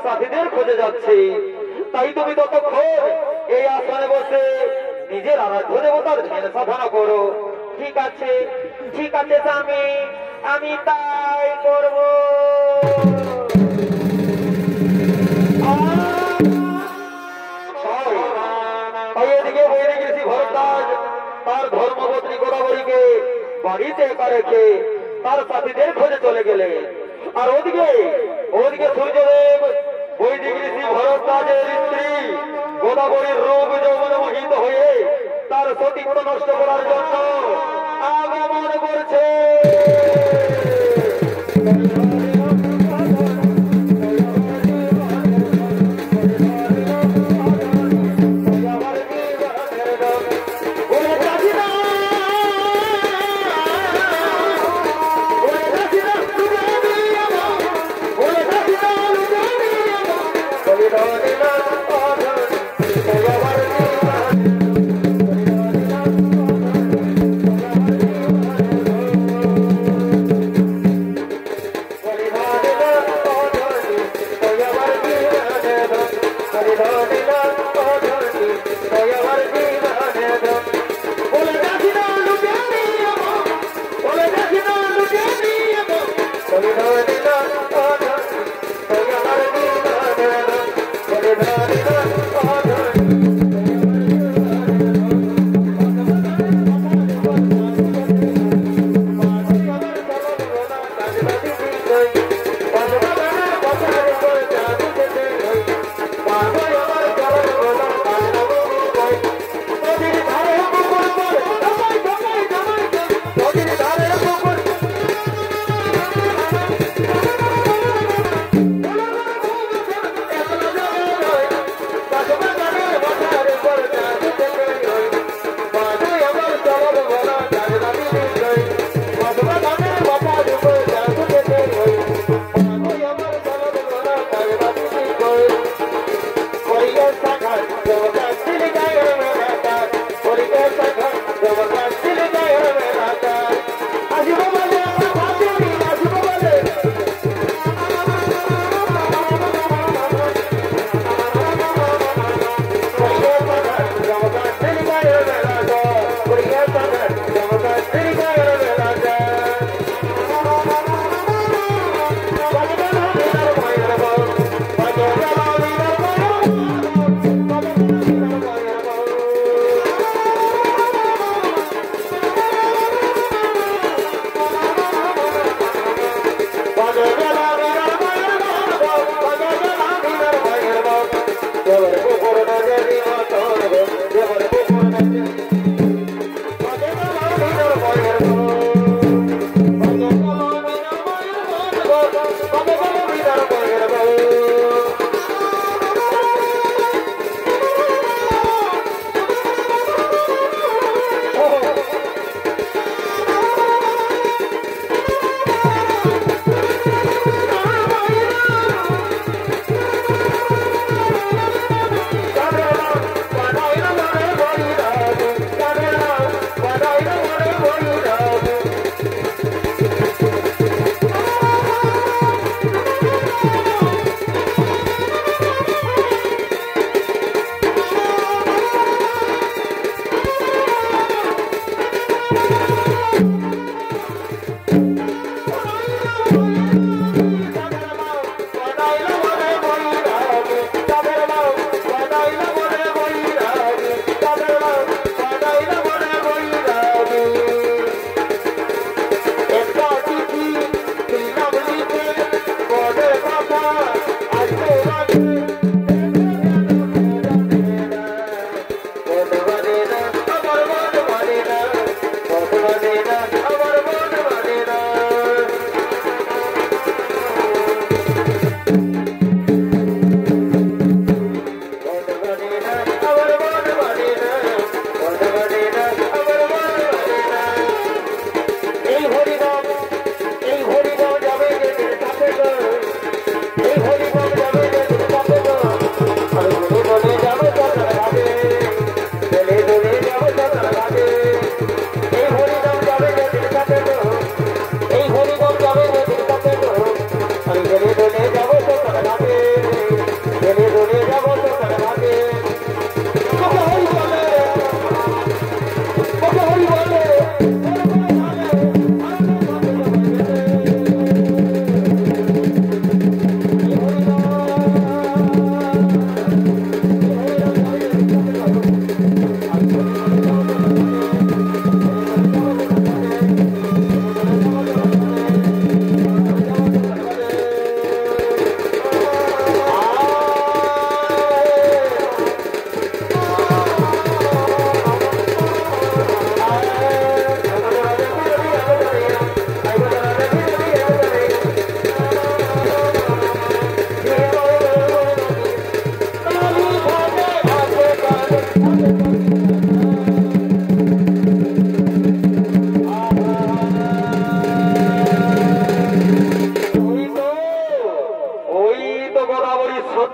সাথীদের খোঁজে যাচ্ছি। তাই তুমি ততক্ষণ এই আসনে বসে নিজের আরাধ্য দেবতার ধ্যান সাধনা করো। ঠিক আছে, ঠিক আছে স্বামী, আমি তাই করব। তাই এদিকে বইরে গেছি ভরদ্বাজ তার ধর্মপত্নী গোদাবরীকে বাড়িতে একা রেখে তার সাথীদের খোঁজে চলে গেলে। আর ওদিকে ওদিকে সূর্যদেব বৈদিক ঋষি ভরদ্বাজের স্ত্রী গোদাবরীর রূপ যৌবনে মোহিত হয়ে তার সতীত্ব নষ্ট করার জন্য আগমন করছে।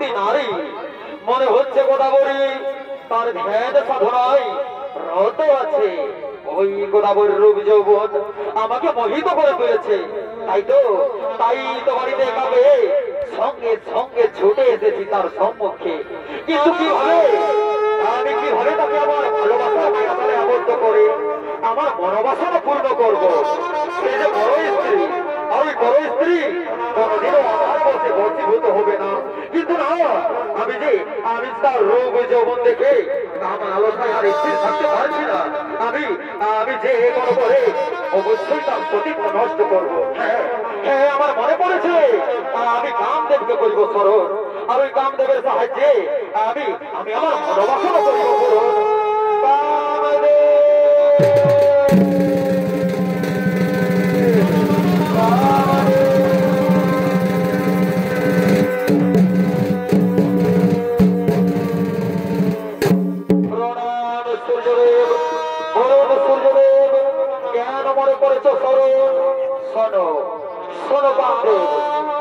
রূপবতী নারী মনে হচ্ছে গোদাবরী তার ধ্যান সাধনায় রত আছে। ওই গোদাবরীর রূপ যৌবন আমাকে মোহিত করে তুলেছে। তাই তো বাড়িতে একাবে সঙ্গে সঙ্গে ছুটে এসেছি তার সম্মুখে। কিন্তু কিভাবে তাকে আমার ভালোবাসার মায়াজালে আবদ্ধ করে আমার মনোবাসনা পূর্ণ করবো। সে যে বড় স্ত্রী, আর ওই বড় স্ত্রী কোনদিনও আমার বসে বর্ষীভূত হবে না। কিন্তু না, আমি তার রূপ যৌবন দেখে আমার আলোচনায় আর স্থির থাকতে পারছি না। আমি যে কোনো করে অবশ্যই তার প্রতিজ্ঞ নষ্ট করবো। হ্যাঁ, আমার মনে পড়েছে আমি কামদেবকে করিব স্মরণ, আর ওই কামদেবের সাহায্যে আমি আমার মনোবাসনা করিব পূরণ।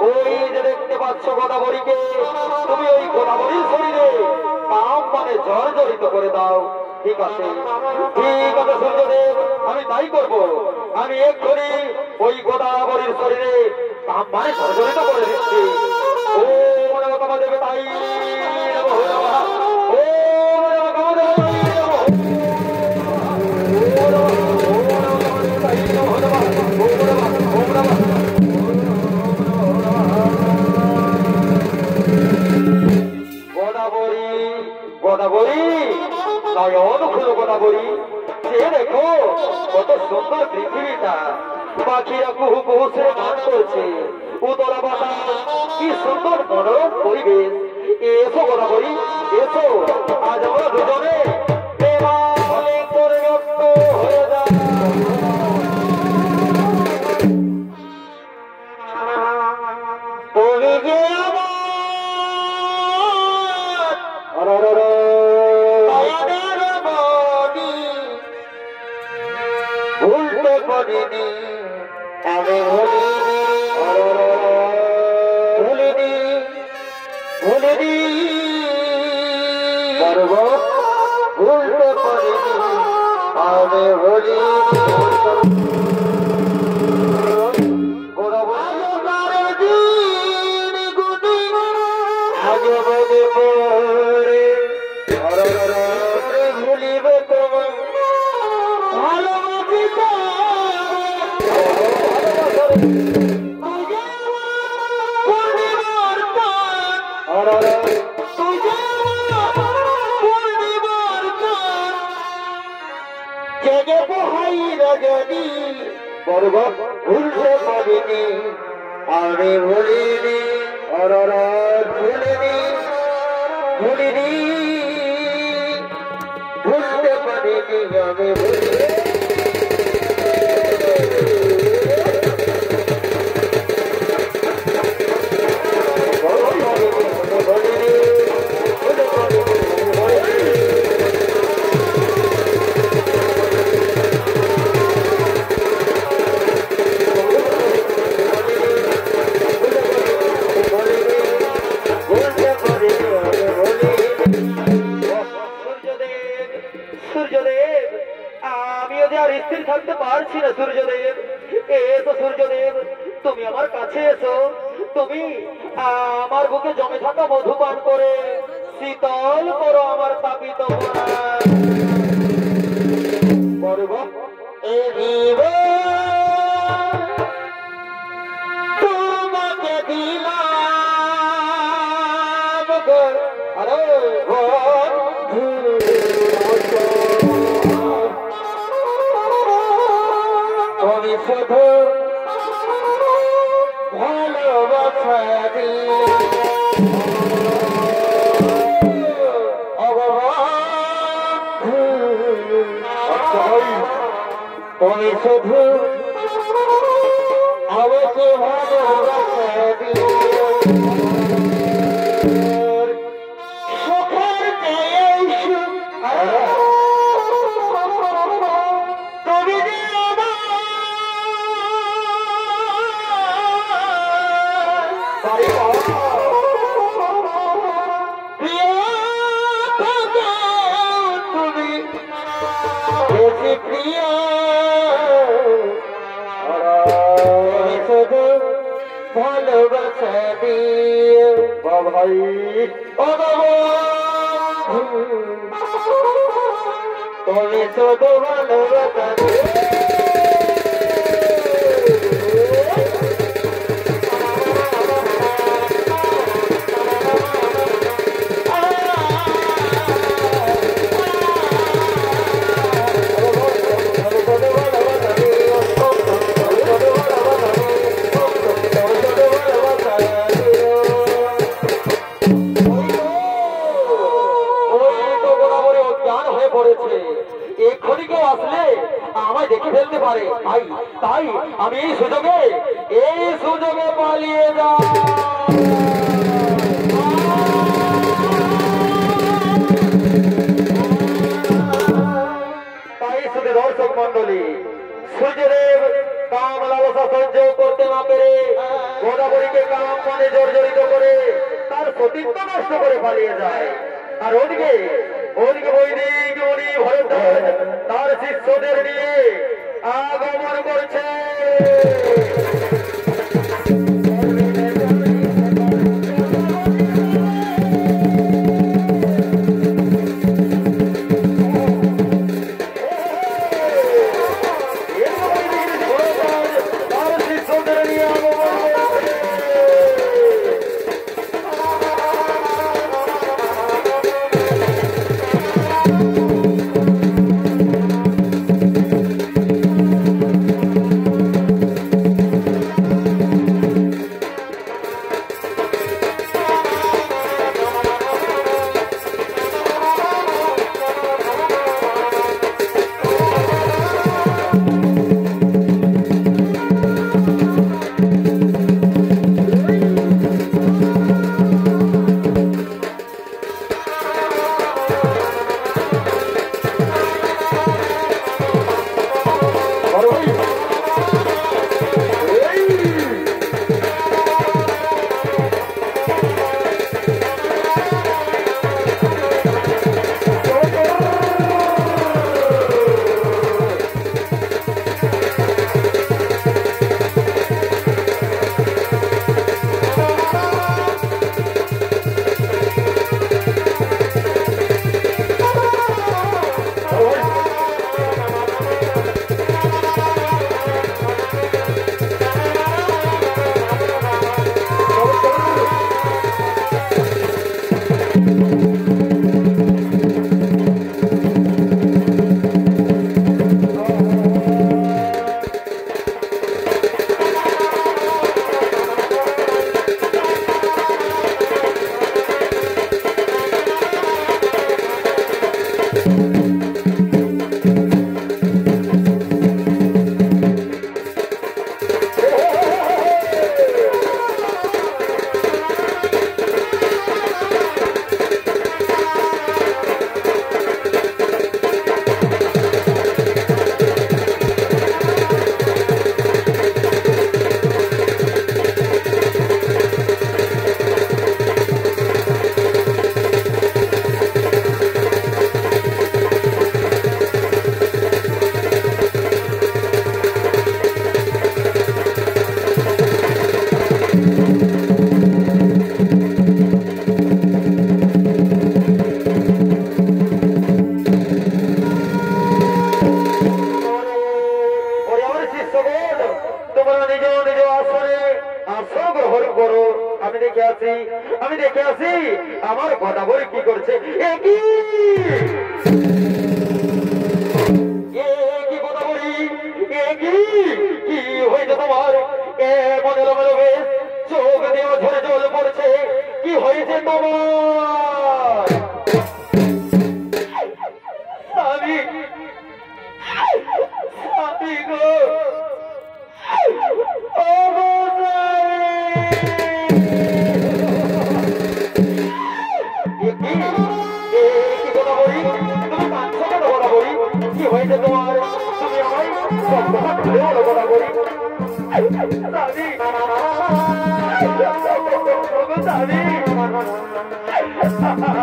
ওই যে দেখতে পাচ্ছ গোদাবরীকে, তুমি ওই গোদাবরীর শরীরে পাম মানে জর্জরিত করে দাও। ঠিক আছে সূর্যদেব, আমি তাই করবো। আমি এক্ষুনি ওই গোদাবরীর শরীরে পাম মানে জর্জরিত করে দিচ্ছি। ও মনে দেবে তাই গোদাবরী নয়ন খুলো গোদাবরী, সে দেখো কত সুন্দর পৃথিবীটা, পাখিরা কুহু কুহু সে গান করছে, উতলা বাতাস, কি সুন্দর মনোরম পরিবেশ। এসো গোদাবরী এসো, আজ আমরা দুজনে হয়ে যা। তুমি যে ভুলতে পারিনি, আমি ভুলিনি ভুলতে পারিনি, আমি ভুলিনি। ভুলিবে তোমার জেগে বহাই রজনী পর্বত ভুলতে পারিনি, আমি ভুলিনি ভুলিনি ভুলতে পারিনি, আমি ভুলিনি। সূর্যদেব, আমিও যে আর স্থির থাকতে পারছি না। সূর্যদেব এসো, সূর্যদেব তুমি আমার কাছে এসো। তুমি আমার বুকে জমে থাকা মধু পান করে শীতল করো আমার তাপিত তোমাকে দিলাম আরে তুমি শুধু ভালোবাসা দিলে তুমি শুধু আমাকে ভালোবাসা দিলে সুখের চেয়ে সুখ তুমি যে দিয়া শুধু ভালোবাসা দিয়ে ভাই ও তুমি শুধু ভালোবাসা আমায় দেখে ফেলতে পারে তাই আমি এই সুযোগে পালিয়ে যাই। তাই শুধু দর্শক মন্ডলী সূর্যদেব কাম লালসা সহ্য করতে না পেরে গোদাবরীকে কাম মানে জর্জরিত করে তার সতীত্ব নষ্ট করে পালিয়ে যায়। আর ওদিকে বৈদিক উনি ভরদ্বাজ তার শিষ্যদের নিয়ে আগমন করছে। আমি দেখে আসি আমার গোদাবরী কি করছে। গোদাবরী কি হয়েছে তোমার? এমন এলোমেলো বেশ, চোখ দিয়ে ঝরে জল পড়ছে, কি হয়েছে তোমার? স্বামী গো, কি হয়েছে তোমার? তুমি আমায় গোদাবরী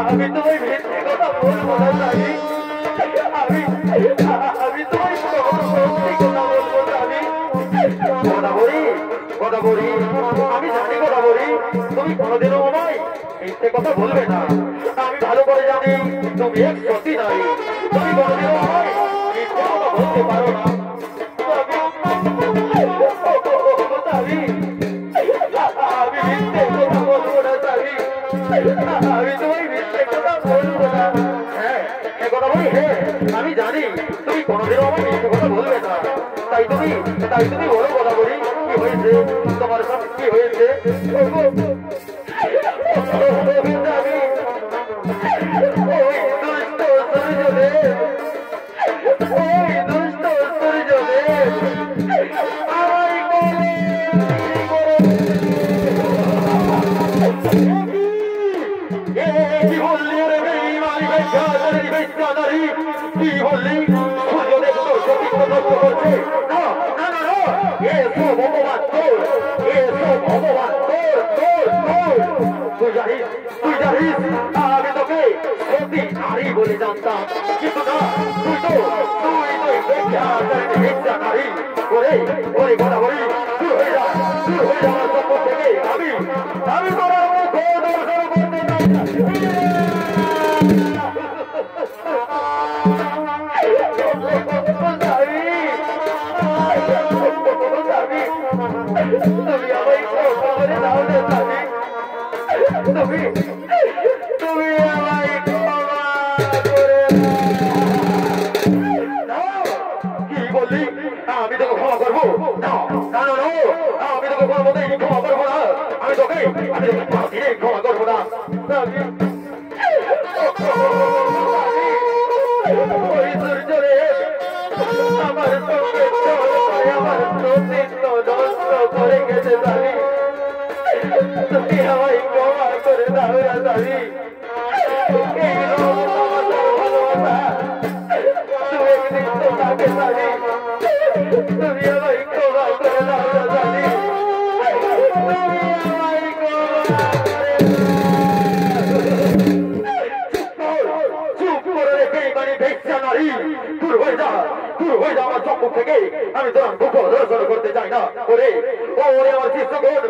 আমি তোমায় মিথ্যে কথা বলবো না। আমি তোমায় তুমি কোনোদিনও আমায় মিথ্যে কথা বলবে না। আমি ভালো করে জানি তুমি এক সতী নারী, তুমি কোনোদিনও আমায় মিথ্যে কথা বলতে পারো না। আমি মিথ্যে কথা বলবো না স্বামী, আমি তোমায় মিথ্যে কথা বলবো না। হ্যাঁ কথা বলি, হ্যাঁ আমি জানি তুমি কোনোদিনও আমায় মিথ্যে কথা বলবে না। তাই তুমি বড় কথা বলি, কি হয়েছে তোমার সব, কি হয়েছে? কি বললি? সূর্য দেখো সঠিক কথা বলছে না, না না না, এসো ভগবান তোর, এসো ভগবান তোর তোর তোর। তুই জানিস আমি তোকে সত্যি নারী বলে জানতাম, কিন্তু না, তুই বেশ্যা নারী। ওরে কথা বলি, দূর হয়ে যা আমার সম্পদ থেকে। আমি তোরা মুখ দর্শন করতে চাই না। তুমি আমায় ক্ষমা করে দাও না স্বামী, তুমি আমায় ক্ষমা করে দাও। কি বললি? আমি তোকে ক্ষমা করবো না, না না না, আমি তোকে কোনো মতেই ক্ষমা করবো না। আমি তোকে কোনোদিনই ক্ষমা করবো না। ওই সূর্যরে আমার সঙ্গে আমার প্রতিত্ব নষ্ট করে গেছে স্বামী, তুমি আমায় ক্ষমা করে দাও না স্বামী। এই ভালোবাসা তুমি একদিন তো থাকে স্বামী, তুমি আমায় ক্ষমা করে দাও না স্বামী, তুমি আমায় ক্ষমা করে চুপ করে রেখে মানে বেশ্যা নারী, দূর হয়ে যা আমার সম্মুখ থেকে। আমি তোমার মুখ দর্শন করতে চাই না। ওরে আমার শিষ্যগণ,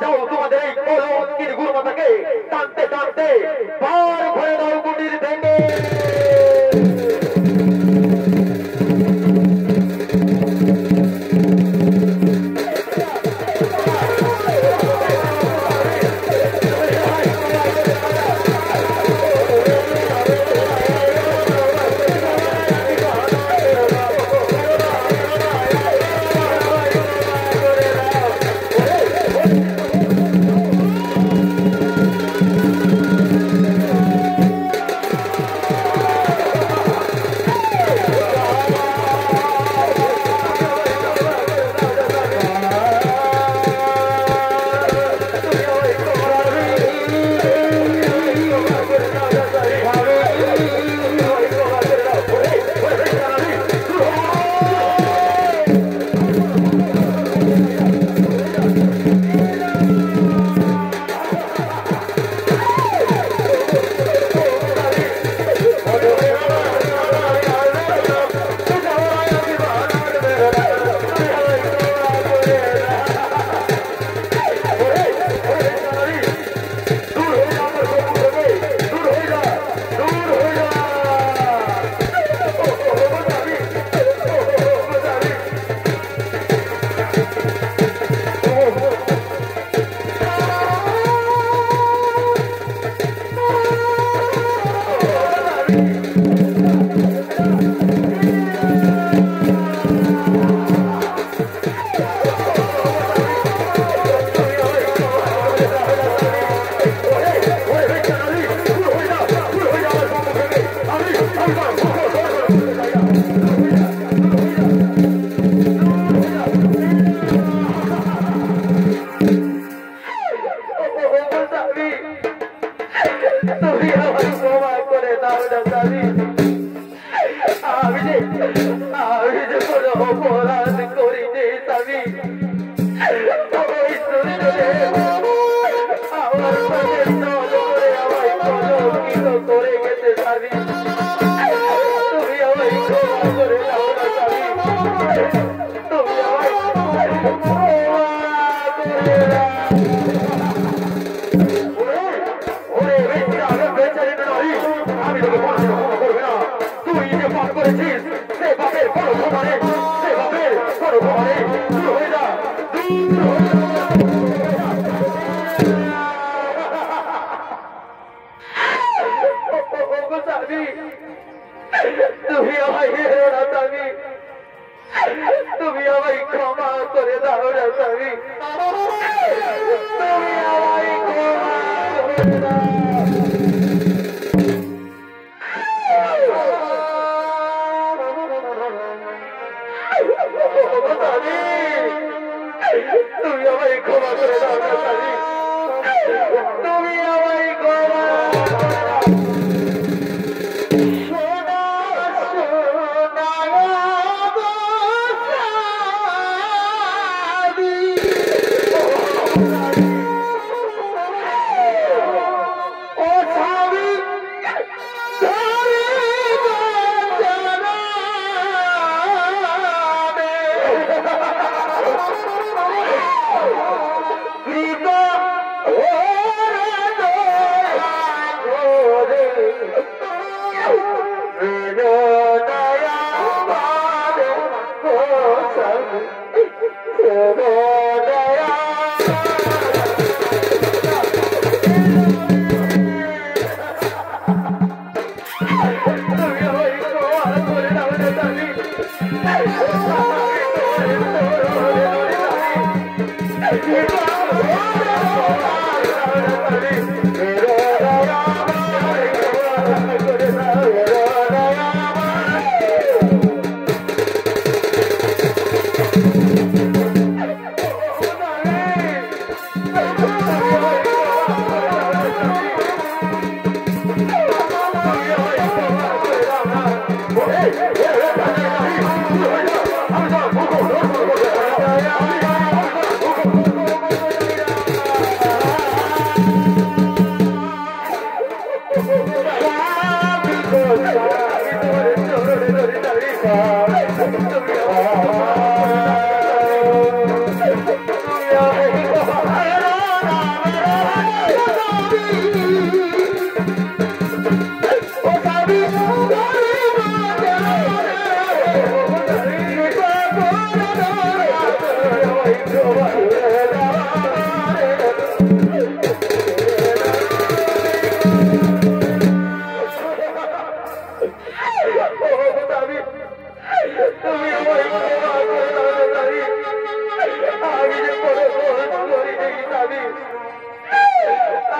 যাও তোমাদের এই কলঙ্কিত গুরুমাতাকে টানতে টানতে পার করে দাও কুটির থেকে।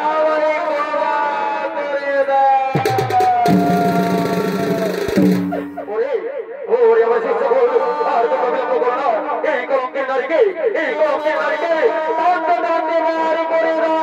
আমায় ক্ষমা করে দাও। ওরে ওরে আমার শিষ্য বল, আর তো বিলম্ব করো না। এই কলঙ্কের নারীকে দণ্ড দণ্ডে বার করে দাও।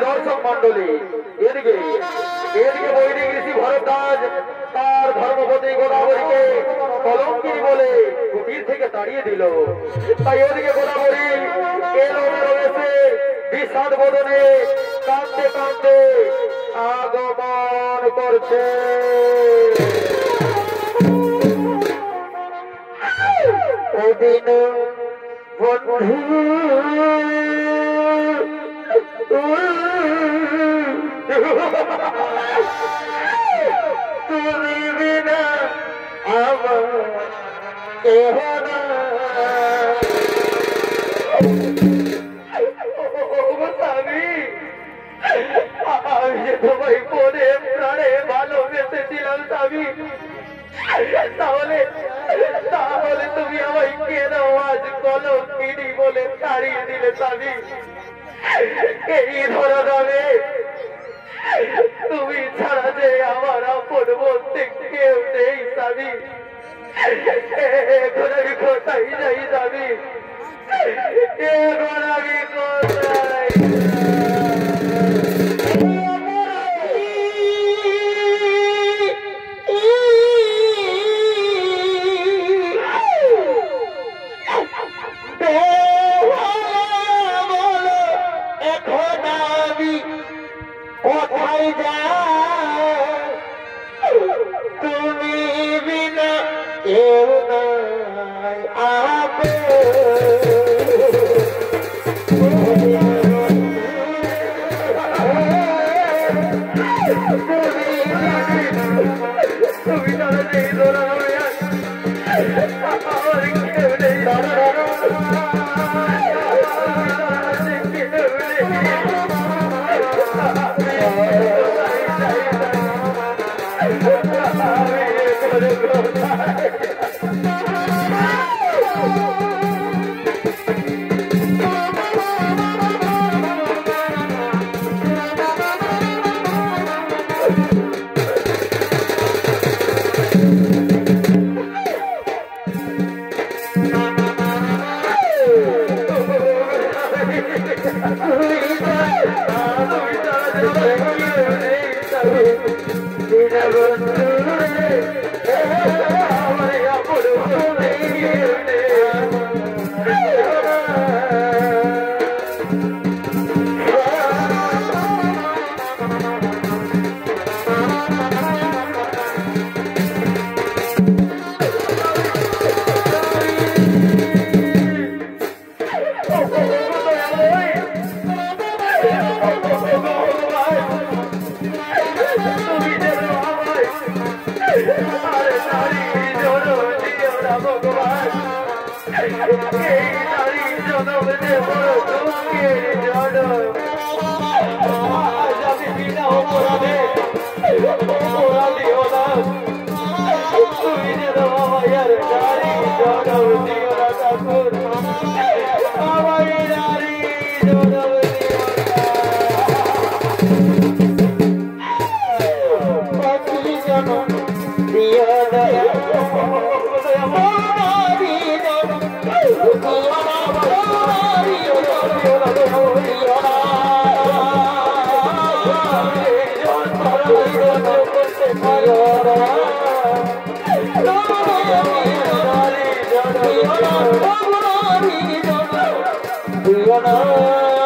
দর্শক মন্ডলী, এদিকে বৈদিক ঋষি ভরদ্বাজ তার ধর্মপত্নী গোদাবরীকে কলঙ্কিনী বলে কুটির থেকে তাড়িয়ে দিল। তাই ওদিকে গোদাবরী এলো বেশে বিষাদ বদনে কাঁদতে কাঁদতে আগমন করছে। ওদিন বন্ধু তুমি বিনা আমার কেহ না। আমি যে তোমায় মনে প্রাণে ভালোবেসেছিলাম স্বামী, তাহলে তুমি আমায় কেন আজ কলঙ্কিনী বলে তাড়িয়ে দিলে স্বামী? এই ধরনের তুমি ছাড়া যে আমার আপন বলতে কেউ নেই স্বামী। এখন আমি কোথায় যাই স্বামী? এখন আমি কোথায়? কোথায় যাও তুমি বিনা কেউ নাই আপন। তুমি তারা নেই ধরা আমার কেউ নেই। Diana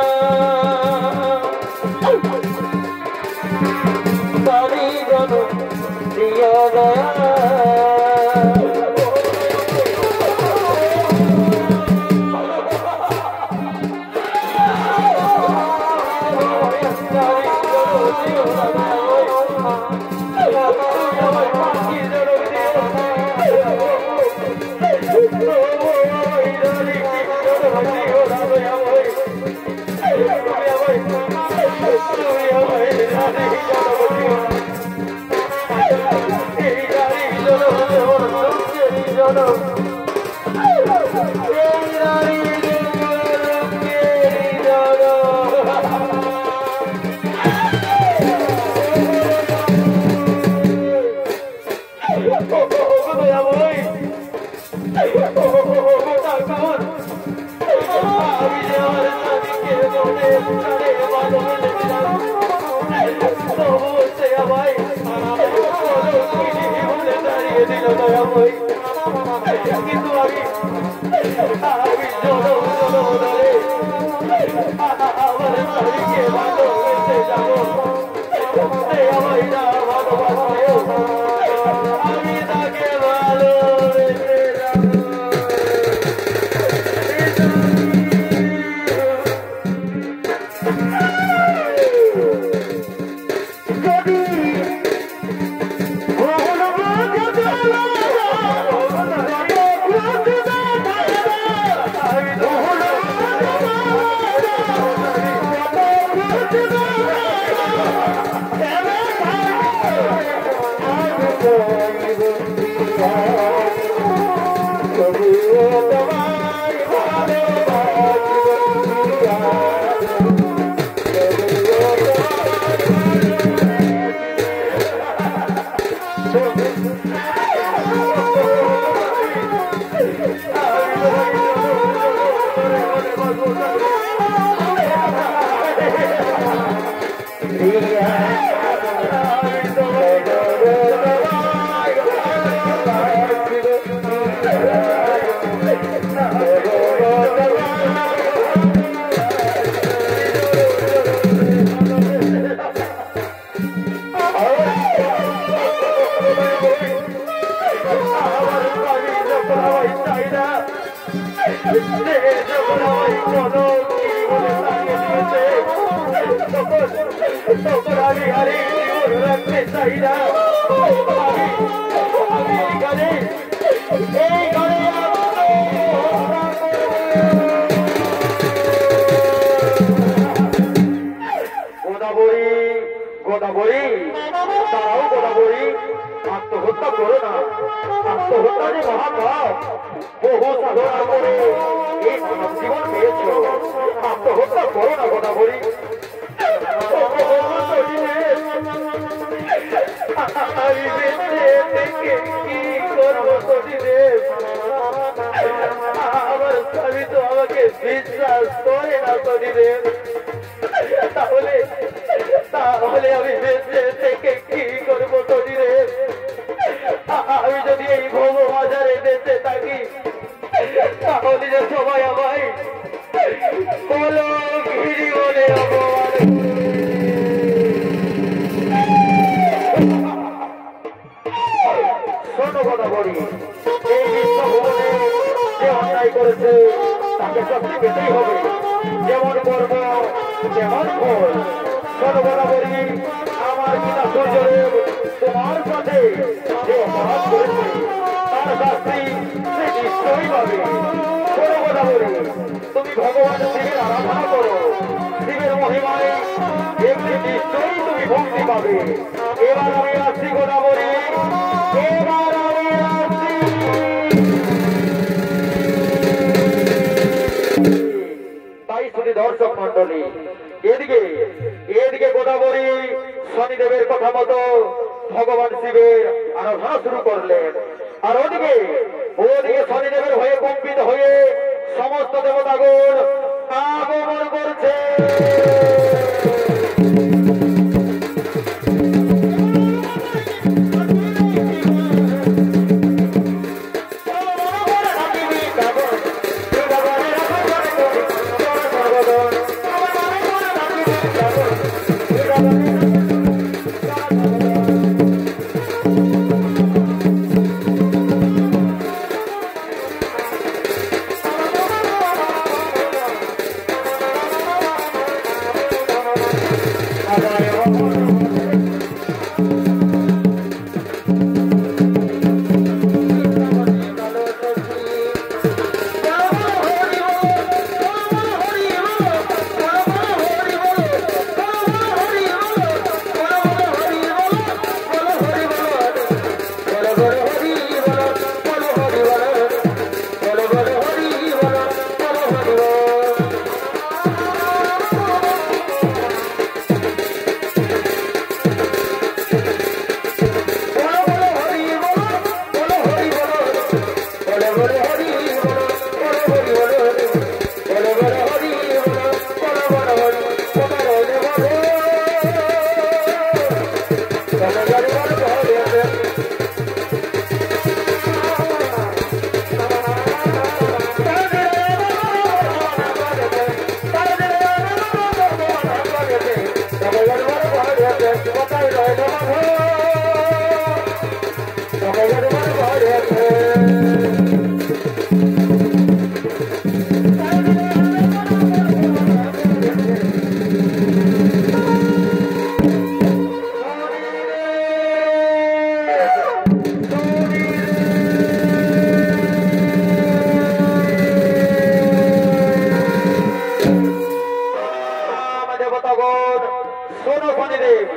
শোনো শনিদেব,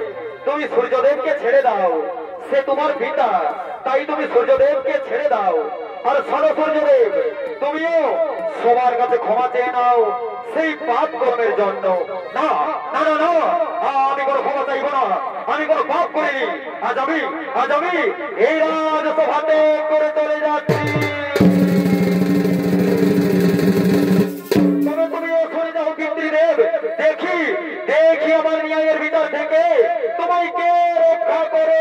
তুমি সূর্যদেবকে ছেড়ে দাও, সে তোমার পিতা, তাই তুমি সূর্যদেবকে ছেড়ে দাও। আর শোনো সূর্যদেব, তুমিও সবার কাছে ক্ষমা চেয়ে নাও সেই পাপ কর্মের জন্য। না না না না, আমি কোনো ক্ষমা চাইব না, আমি কোনো পাপ করিনি। আজ আমি এই রাজসভা ত্যাগ করে চলে যাচ্ছি। তবে তুমিও শুনে যাও পিতৃদেব, দেখি দেখি আমার ন্যায়ের ভিতর থেকে তোমায় কে রক্ষা করে।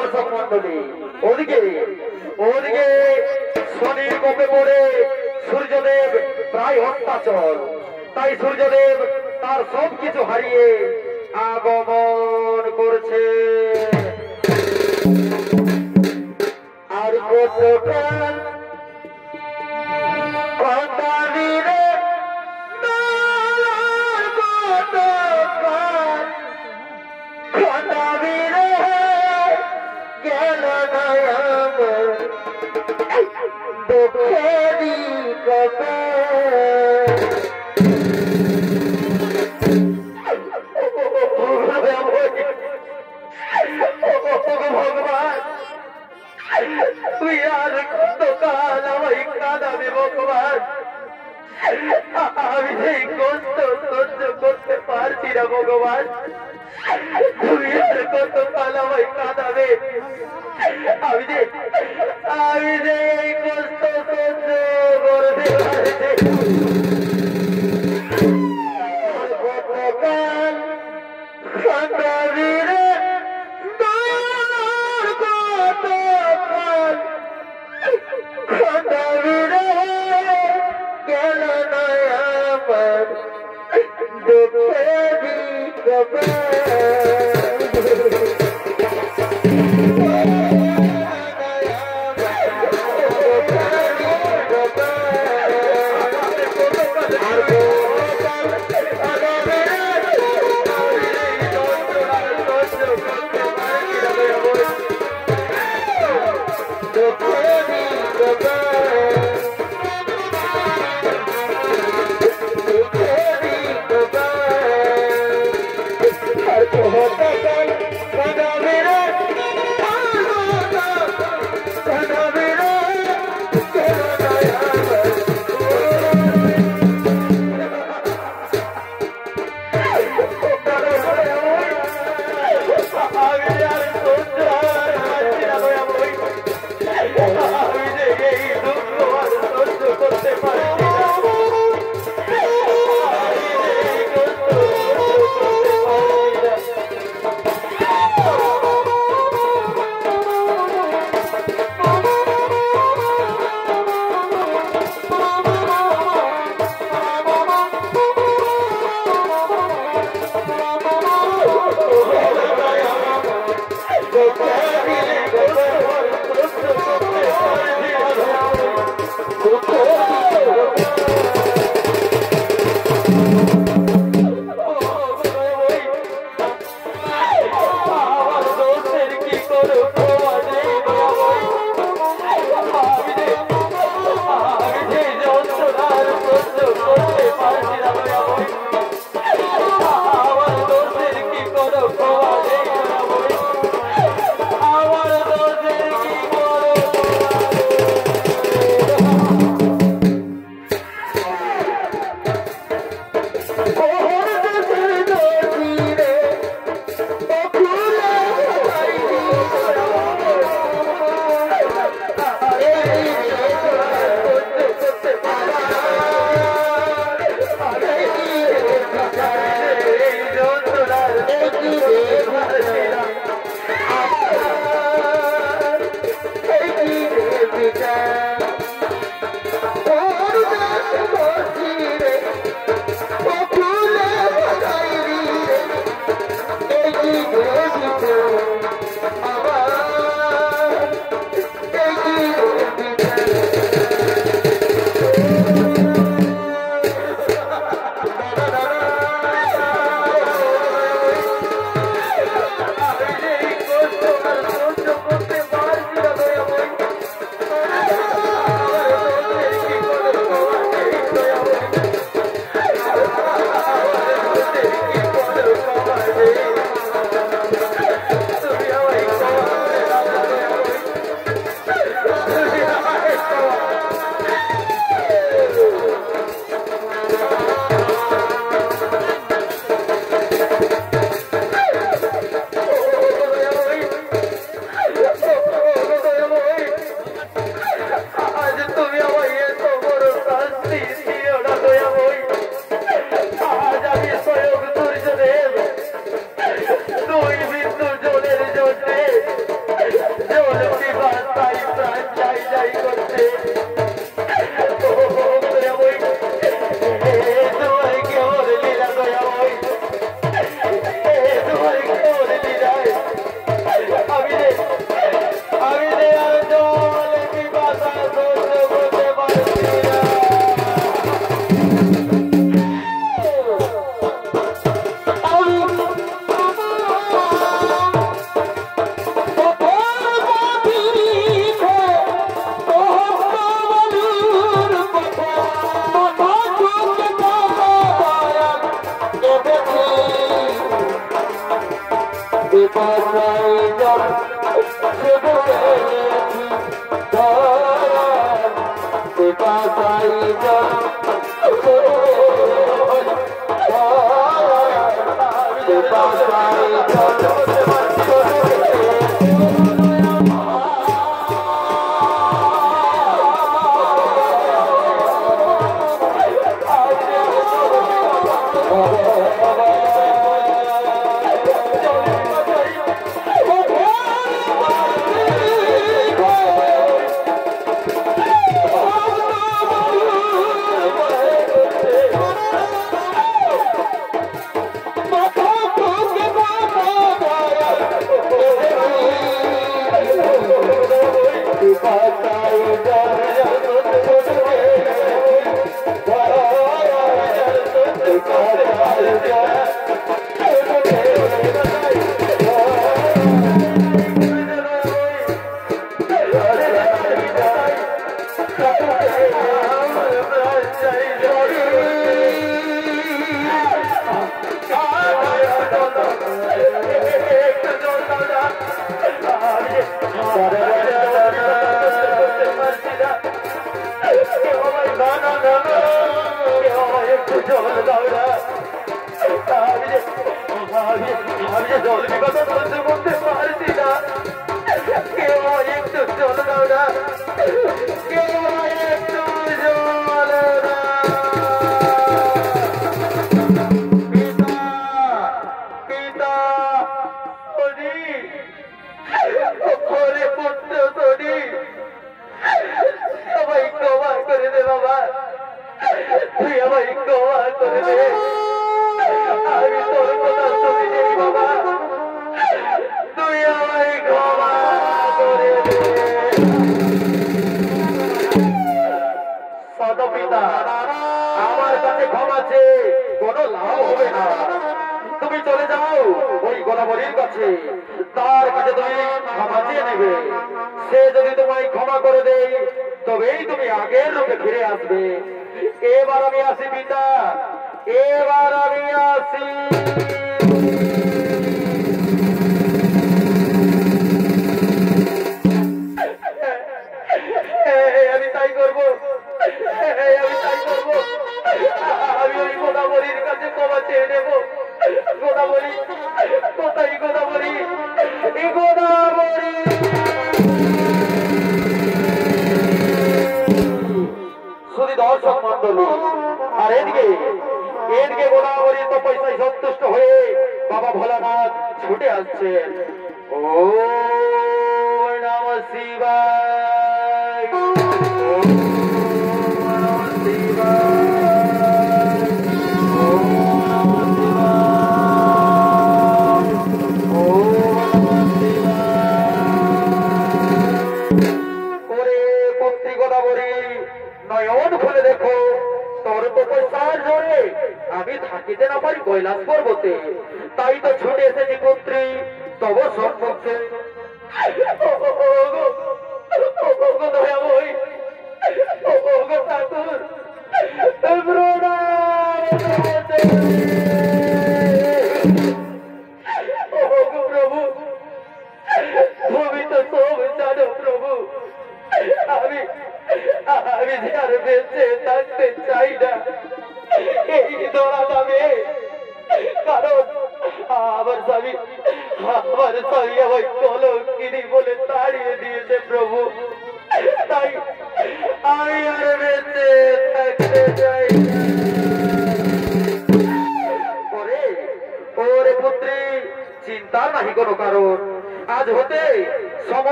দর্শক মন্ডলী, ওদিকে ওদিকে শনির কোপে পড়ে সূর্যদেব প্রায় অত্যাচল, তাই সূর্যদেব তার সবকিছু হারিয়ে আগমন করছে। আর কতকাল ভগবান, তুই আর কতকাল আমায় কাঁদাবি ভগবান? আমি সেই কষ্ট সহ্য করতে পারছি না ভগবান, তুমি আর কতকাল আমায় কাঁদাবে? আমি যে এই কষ্ট সহ্য করতে পারছি। কতকাল কাঁদাবি রে কতকাল কাঁদাবি রে, গেল না আমার দুঃখেরই কপাল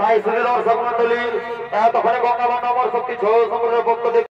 তাই সুবিধার সকল দলিল তখন গঙ্গা বন্ধ আমার শক্তি ছ সম্প্রদায়ের পক্ষ থেকে